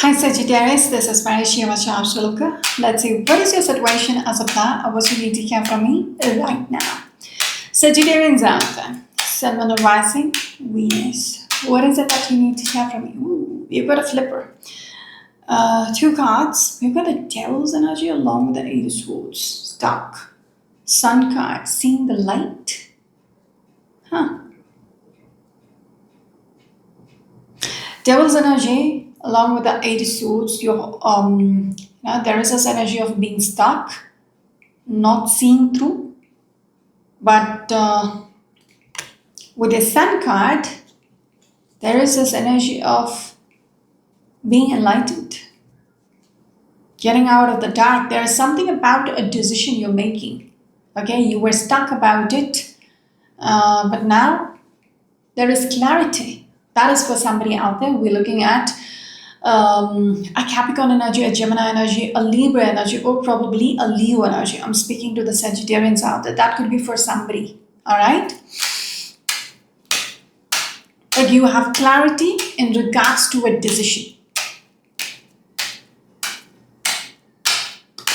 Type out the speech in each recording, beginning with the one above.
Hi Sagittarius, this is Marishi Shloka. Let's see what is your situation as of now or what you need to hear from me right now. Sagittarians out there, Sun, Moon, Rising, Venus. What is it that you need to hear from me? Ooh, you've got a flipper. Two cards. We've got the Devil's energy along with the Eight of Swords. Stuck. Sun card. Seeing the light. Huh. Devil's energy along with the Eight of Swords. There is this energy of being stuck, not seeing through. But with the Sun card, there is this energy of being enlightened, getting out of the dark. There is something about a decision you're making. Okay, you were stuck about it, but now there is clarity. That is for somebody out there. We're looking at a Capricorn energy, a Gemini energy, a Libra energy, or probably a Leo energy. I'm speaking to the Sagittarians out there. That could be for somebody. All right. But you have clarity in regards to a decision.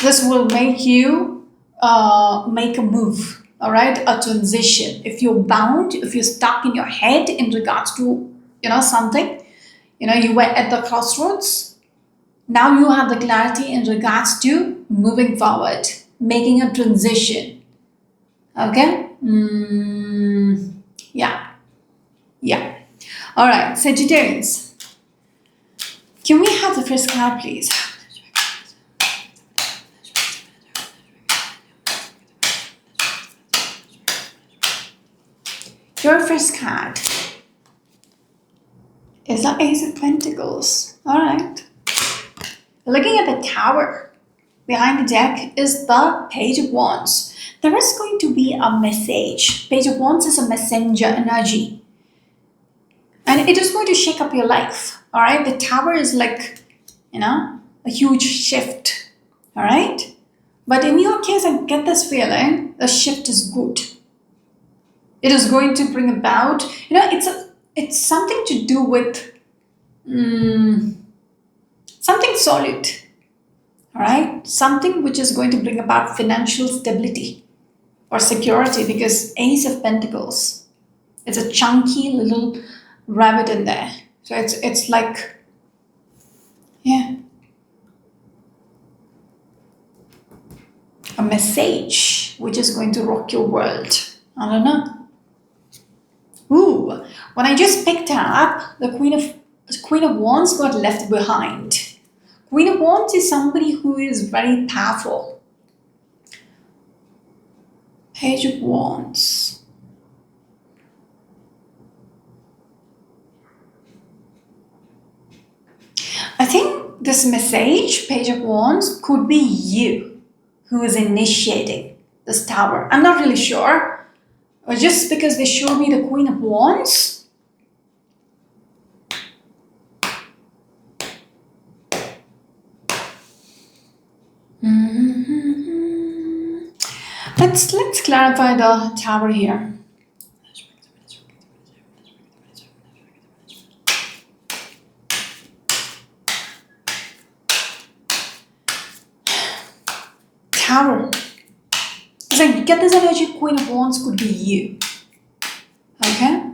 This will make you make a move, all right, a transition. If you're bound, if you're stuck in your head in regards to, something, you were at the crossroads. Now you have the clarity in regards to moving forward, making a transition. Okay? Yeah. All right, Sagittarians. Can we have the first card, please? Your first card is the Ace of Pentacles. All right. Looking at the Tower behind the deck is the Page of Wands. There is going to be a message. Page of Wands is a messenger energy. And it is going to shake up your life. All right. The Tower is like, a huge shift. All right. But in your case, I get this feeling the shift is good. It is going to bring about, it's something to do with something solid, all right? Something which is going to bring about financial stability or security, because Ace of Pentacles, it's a chunky little rabbit in there. So it's like, a message which is going to rock your world. I don't know. Ooh, when I just picked up, the Queen of Wands got left behind. Queen of Wands is somebody who is very powerful. Page of Wands. I think this message, Page of Wands, could be you who is initiating this tower. I'm not really sure. Or just because they showed me the Queen of Wands. Let's clarify the Tower here. Tower. As I get this energy, Queen of Wands could be you. Okay?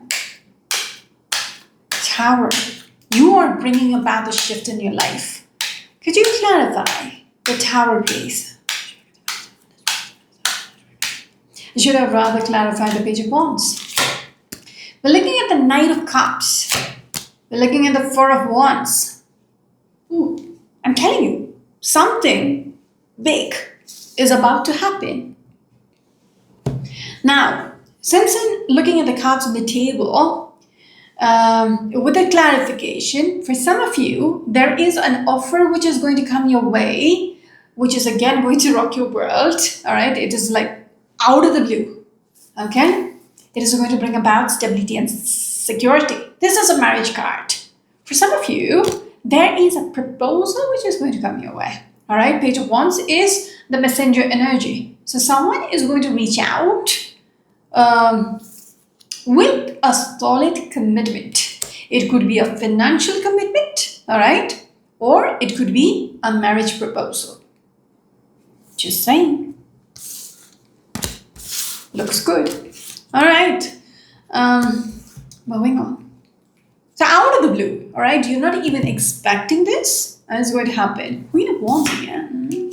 Tower. You are bringing about the shift in your life. Could you clarify the Tower, please? I should have rather clarified the Page of Wands. We're looking at the Knight of Cups. We're looking at the Four of Wands. Ooh, I'm telling you, something big is about to happen. Now, since I'm looking at the cards on the table, with a clarification, for some of you, there is an offer which is going to come your way, which is again going to rock your world. All right, it is like out of the blue. Okay, it is going to bring about stability and security. This is a marriage card. For some of you, there is a proposal which is going to come your way. All right, Page of Wands is the messenger energy. So someone is going to reach out with a solid commitment. It could be a financial commitment, all right? or it could be a marriage proposal. Just saying. Looks good. All right. Moving on. So out of the blue, all right, you're not even expecting this, and it's going to happen. Queen of Wands again.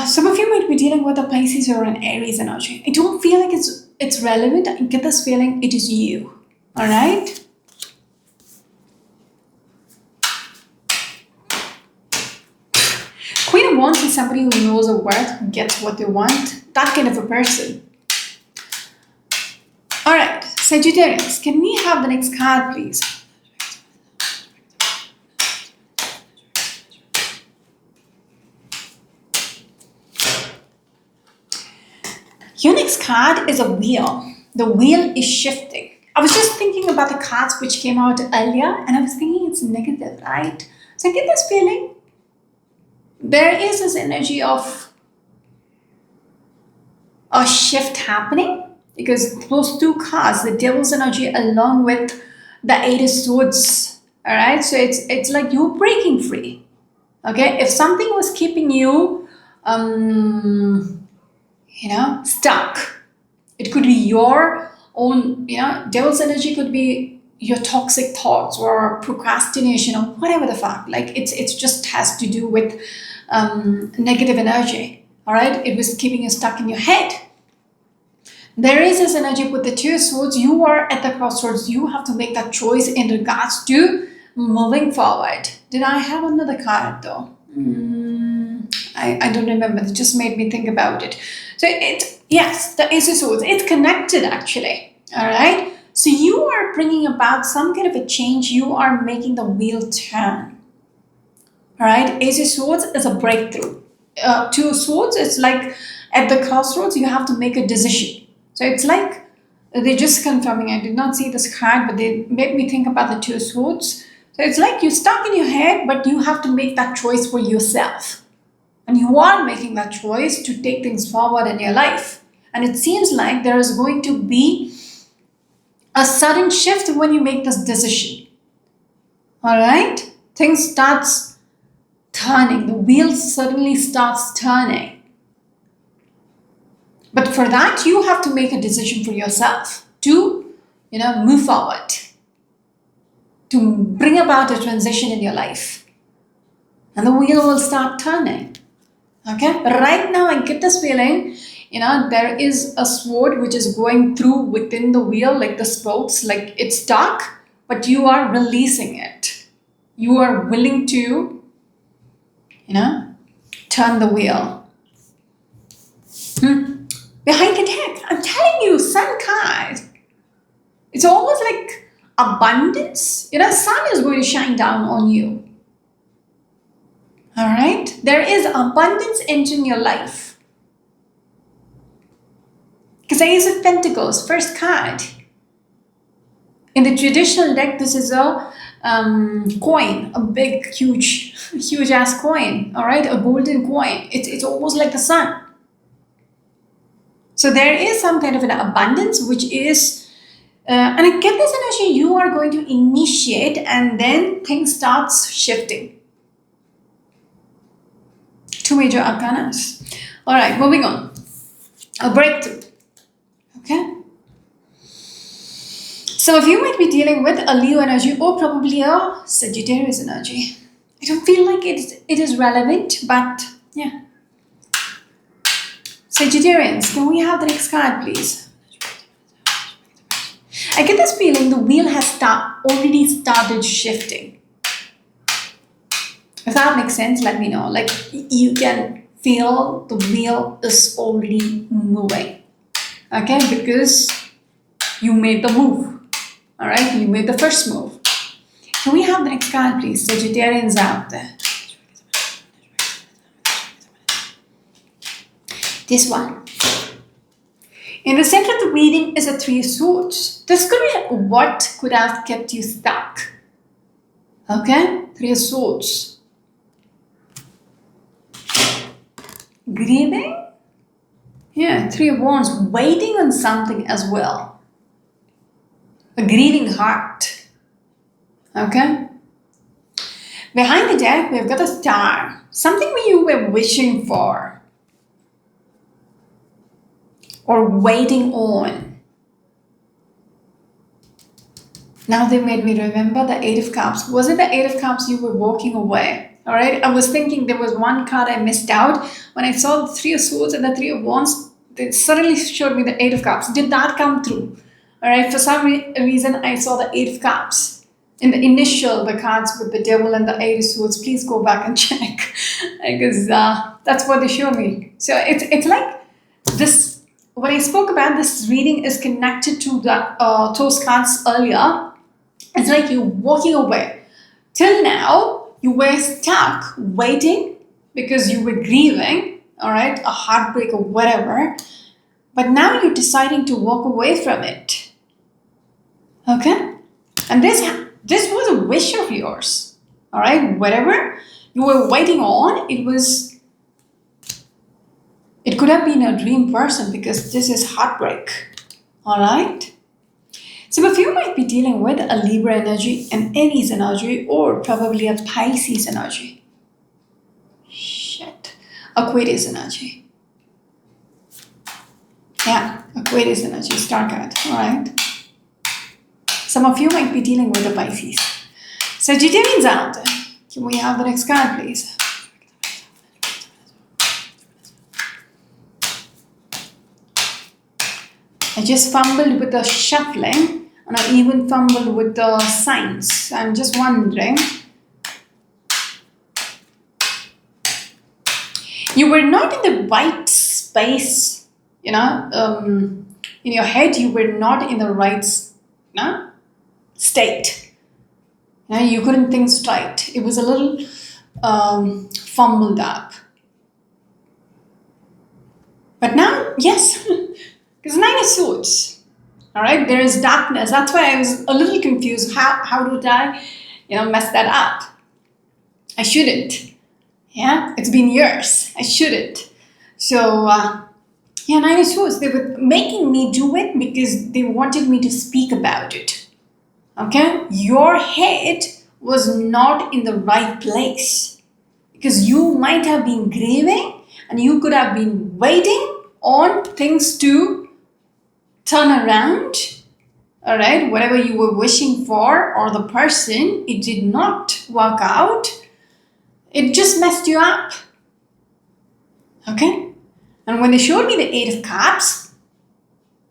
Some of you might be dealing with a Pisces or an Aries energy. I don't feel like it's relevant. I get this feeling it is you. All right. Queen of Wands is somebody who knows their worth, who gets what they want. That kind of a person. All right, Sagittarius, can we have the next card, please? Your next card is a wheel. The wheel is shifting. I was just thinking about the cards which came out earlier, and I was thinking it's negative, right? So I get this feeling there is this energy of a shift happening, because those two cards, the Devil's energy along with the Eight of Swords, all right? So it's like you're breaking free, okay? If something was keeping you, stuck, it could be your own, Devil's energy could be your toxic thoughts or procrastination or whatever the fuck. Like it's just has to do with negative energy, all right? It was keeping you stuck in your head. There is this energy with the Two of Swords. You are at the crossroads. You have to make that choice in regards to moving forward. Did I have another card though? I don't remember. It just made me think about it. So yes, the Ace of Swords. It's connected actually. All right. So you are bringing about some kind of a change. You are making the wheel turn. All right. Ace of Swords is a breakthrough. Two of Swords. It's like at the crossroads. You have to make a decision. So it's like they're just confirming. I did not see this card, but they made me think about the Two of Swords. So it's like you're stuck in your head, but you have to make that choice for yourself. And you are making that choice to take things forward in your life. And it seems like there is going to be a sudden shift when you make this decision. All right? Things starts turning. The wheel suddenly starts turning. But for that, you have to make a decision for yourself to, move forward, to bring about a transition in your life. And the wheel will start turning. Okay? But right now, I get this feeling, there is a sword which is going through within the wheel, like the spokes, like it's stuck, but you are releasing it. You are willing to, turn the wheel. Behind the deck, I'm telling you, Sun card. It's almost like abundance. Sun is going to shine down on you. All right? There is abundance entering your life. Because Ace of Pentacles, first card. In the traditional deck, this is a coin, a big, huge ass coin. All right? A golden coin. It's almost like the sun. So there is some kind of an abundance, which is, and I get this energy, you are going to initiate and then things starts shifting. Two major arcanas. All right, moving on. A breakthrough. Okay. Some of you might be dealing with a Leo energy or probably a Sagittarius energy. I don't feel like it is relevant, but yeah. Sagittarians, can we have the next card, please? I get this feeling the wheel has already started shifting. If that makes sense, let me know. Like you can feel the wheel is already moving. Okay, because you made the move. All right, you made the first move. Can we have the next card, please? Sagittarians out there. This one. In the center of the reading is a Three of Swords. This could be what could have kept you stuck. Okay? Three of Swords. Grieving? Yeah, Three of Wands. Waiting on something as well. A grieving heart. Okay? Behind the deck, we've got a star. Something you were wishing for or waiting on. Now they made me remember the Eight of Cups. Was it the Eight of Cups you were walking away? All right. I was thinking there was one card I missed out. When I saw the Three of Swords and the Three of Wands, they suddenly showed me the Eight of Cups. Did that come through? All right. For some reason, I saw the Eight of Cups. In the initial, the cards with the Devil and the Eight of Swords. Please go back and check. Because that's what they showed me. So it's like this. When I spoke about this reading is connected to the those cards earlier. It's like you walking away. Till now, you were stuck waiting because you were grieving, all right, a heartbreak or whatever. But now you're deciding to walk away from it. Okay? And this was a wish of yours, all right? Whatever you were waiting on, it could have been a dream person because this is heartbreak, all right? Some of you might be dealing with a Libra energy, an Aries energy, or probably a Pisces energy. Aquarius energy. Yeah, Aquarius energy, star card, all right? Some of you might be dealing with a Pisces. Sagittarians out there. Can we have the next card, please? I just fumbled with the shuffling and I even fumbled with the signs. I'm just wondering. You were not in the right space, in your head, you were not in the right state. You couldn't think straight. It was a little fumbled up. But now, yes. Because Nine of Swords, all right, there is darkness. That's why I was a little confused. How did I, mess that up? I shouldn't. Yeah, it's been years. I shouldn't. So, Nine of Swords, they were making me do it because they wanted me to speak about it. Okay? Your head was not in the right place because you might have been grieving and you could have been waiting on things to turn around, all right, whatever you were wishing for or the person, it did not work out. It just messed you up. Okay? And when they showed me the Eight of Cups,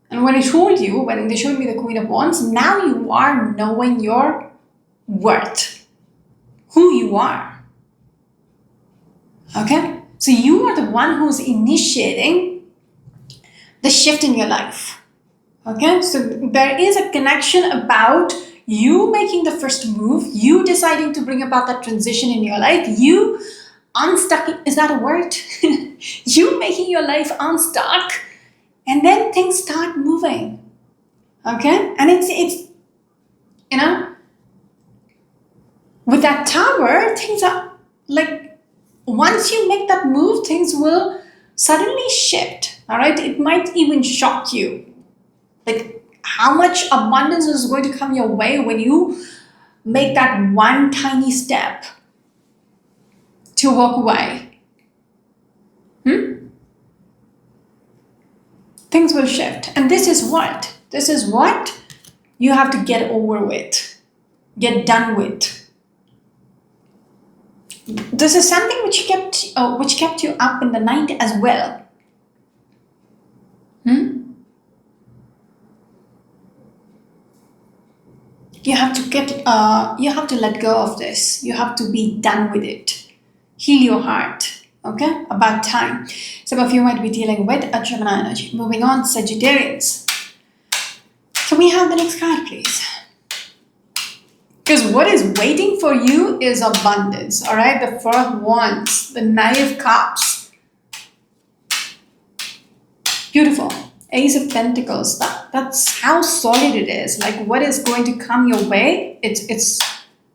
and when they showed me the Queen of Wands, now you are knowing your worth, who you are. Okay? So you are the one who's initiating the shift in your life. Okay, so there is a connection about you making the first move, you deciding to bring about that transition in your life, you unstuck, is that a word? You making your life unstuck, and then things start moving. Okay, and it's with that tower, things are like, once you make that move, things will suddenly shift. All right, it might even shock you. Like how much abundance is going to come your way when you make that one tiny step to walk away. Things will shift. And this is what you have to get over with, get done with. This is something which kept you up in the night as well. You have to let go of this. You have to be done with it. Heal your heart. Okay? About time. Some of you might be dealing with a Gemini energy. Moving on, Sagittarians. Can we have the next card, please? Because what is waiting for you is abundance. All right? The Four of Wands, the Nine of Cups. Beautiful. Ace of Pentacles. That's how solid it is. Like what is going to come your way, it's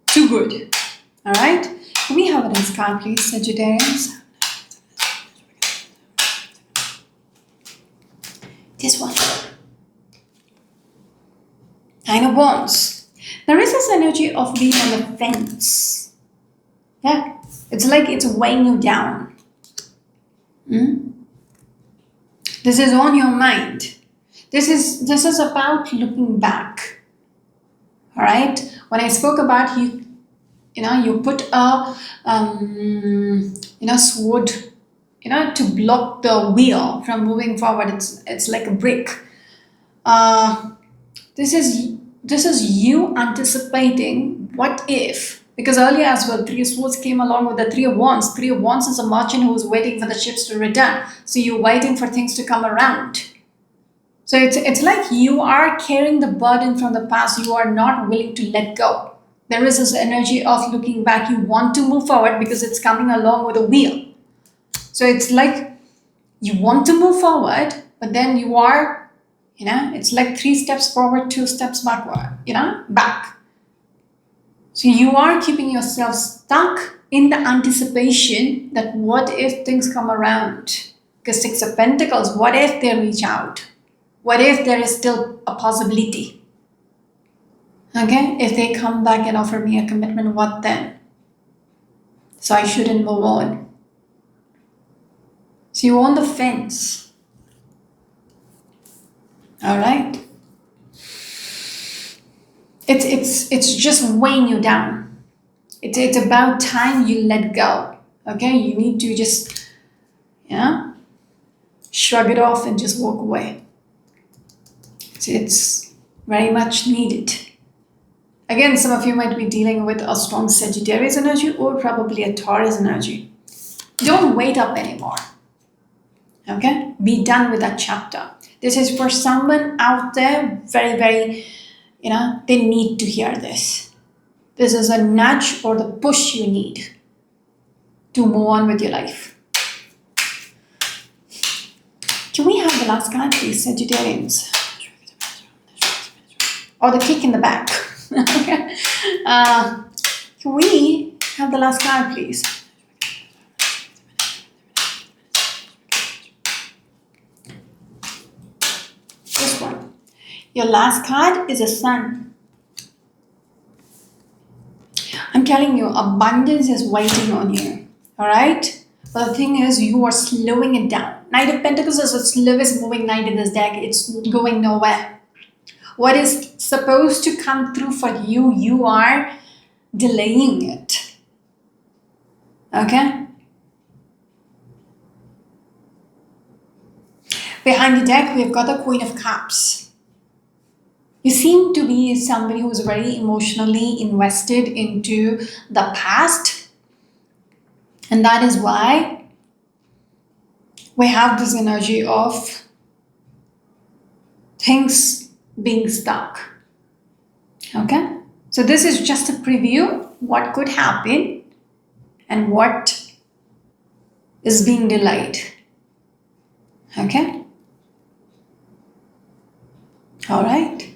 too good. All right? Can we have the next card, please, Sagittarians? This one. Nine of Wands. There is this energy of being on the fence. Yeah, it's like it's weighing you down. Mm? This is on your mind. This is about looking back. All right. When I spoke about you, you put a sword, to block the wheel from moving forward. It's like a brick. Uh, this is this is you anticipating what if, because earlier as well, three of swords came along with the three of wands. Three of wands is a merchant who is waiting for the ships to return, so you're waiting for things to come around. So it's like you are carrying the burden from the past. You are not willing to let go. There is this energy of looking back. You want to move forward because it's coming along with a wheel. So it's like you want to move forward, but then you are, it's like 3 steps forward, 2 steps backward, back. So you are keeping yourself stuck in the anticipation that what if things come around? Because Six of Pentacles, what if they reach out? What if there is still a possibility? Okay, if they come back and offer me a commitment, what then? So I shouldn't move on. So you're on the fence. All right. It's just weighing you down. It's about time you let go. Okay, you need to just shrug it off and just walk away. It's very much needed. Again, some of you might be dealing with a strong Sagittarius energy or probably a Taurus energy. Don't wait up anymore. Okay? Be done with that chapter. This is for someone out there, very, very, they need to hear this. This is a nudge or the push you need to move on with your life. Can we have the last card, please, Sagittarians? Or the kick in the back. Can we have the last card, please? This one. Your last card is a sun. I'm telling you, abundance is waiting on you. All right? But the thing is, you are slowing it down. Knight of Pentacles is the slowest moving knight in this deck. It's going nowhere. What is supposed to come through for you, you are delaying it. Okay? Behind the deck, we've got the Queen of Cups. You seem to be somebody who's very emotionally invested into the past. And that is why we have this energy of things being stuck. Okay? So this is just a preview what could happen and what is being delayed. Okay? All right.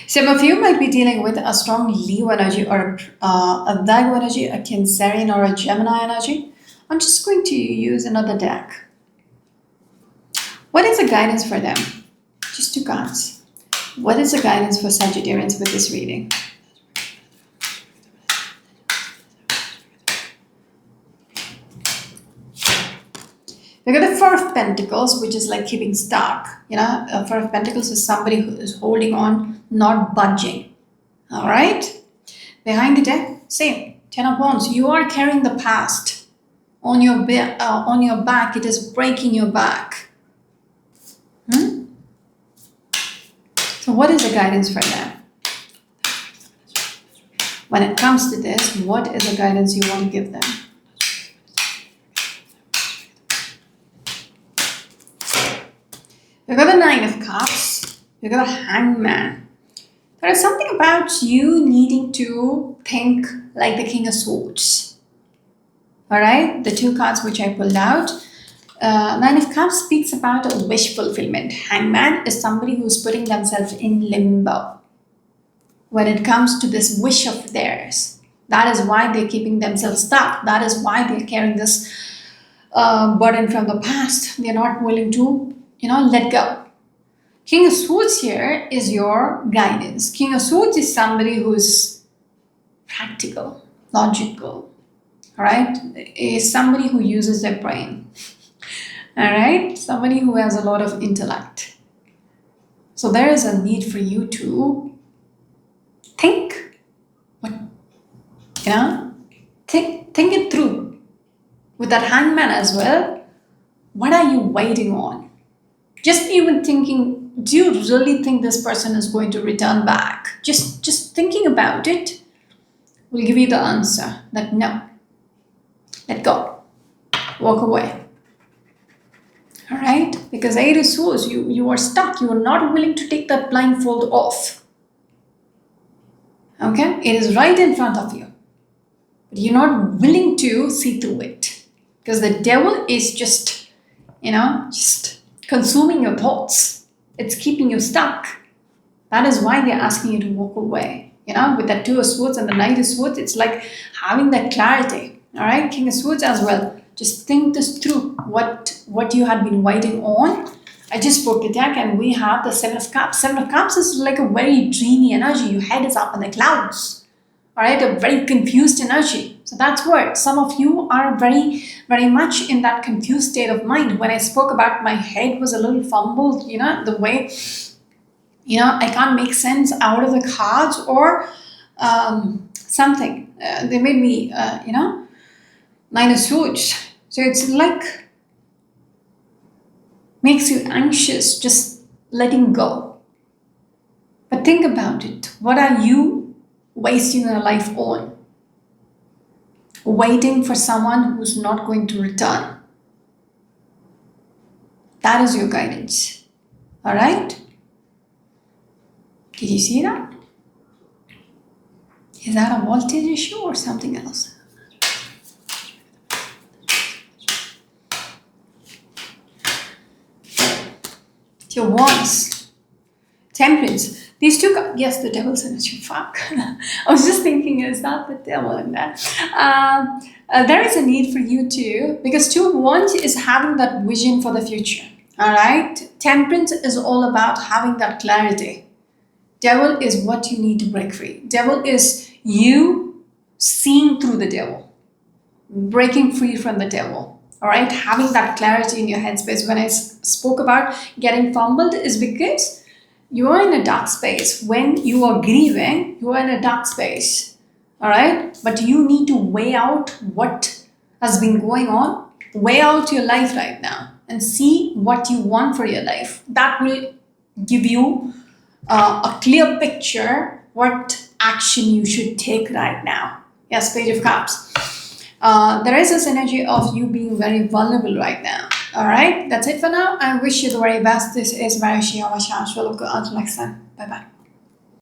Some of you might be dealing with a strong Leo energy or a Virgo energy, a Cancerian or a Gemini energy. I'm just going to use another deck. What is the guidance for them? Just 2 cards. What is the guidance for Sagittarians with this reading? We got the Four of Pentacles, which is like keeping stuck. Four of Pentacles is somebody who is holding on, not budging. All right? Behind the deck, same. Ten of Wands. You are carrying the past on your back. It is breaking your back. So what is the guidance for them? When it comes to this, what is the guidance you want to give them? We've got the Nine of Cups. We've got a Hangman. There is something about you needing to think like the King of Swords. Alright? The 2 cards which I pulled out. Nine of Cups speaks about a wish fulfillment. Hangman is somebody who's putting themselves in limbo when it comes to this wish of theirs. That is why they're keeping themselves stuck. That is why they're carrying this burden from the past. They're not willing to, let go. King of Swords here is your guidance. King of Swords is somebody who's practical, logical, all right, is somebody who uses their brain, all right, somebody who has a lot of intellect. So there is a need for you to think, what, think it through. With that hangman as well, what are you waiting on? Just even thinking, do you really think this person is going to return back? Just thinking about it will give you the answer that no, let go, walk away. All right, because Eight of Swords, you are stuck. You are not willing to take that blindfold off. Okay, it is right in front of you, but you're not willing to see through it because the devil is just, just consuming your thoughts. It's keeping you stuck. That is why they're asking you to walk away. With that Two of Swords and the Knight of Swords, it's like having that clarity. All right, King of Swords as well. Just think this through. What you had been waiting on. I just spoke the deck, and we have the Seven of Cups. Seven of Cups is like a very dreamy energy. Your head is up in the clouds. All right, a very confused energy. So that's what some of you are very, very much in that confused state of mind. When I spoke about my head was a little fumbled, the way, I can't make sense out of the cards or something. They made me, Nine of Swords. So it's like, makes you anxious, just letting go. But think about it. What are you wasting your life on? Waiting for someone who's not going to return. That is your guidance. All right? Did you see that? Is that a voltage issue or something else? Your wands, Temperance. These two, yes, the devil's energy. Fuck. I was just thinking, is that the devil in there? There is a need for you too, because Two of Wands is having that vision for the future. All right. Temperance is all about having that clarity. Devil is what you need to break free. Devil is you seeing through the devil, breaking free from the devil. All right, having that clarity in your headspace. When I spoke about getting fumbled is because you are in a dark space. When you are grieving, you are in a dark space. All right, but you need to weigh out what has been going on, weigh out your life right now and see what you want for your life. That will give you a clear picture what action you should take right now. Yes, Page of Cups. There is this energy of you being very vulnerable right now. All right, that's it for now. I wish you the very best. This is Marishi Avashashwaluk. Until next time. Bye bye.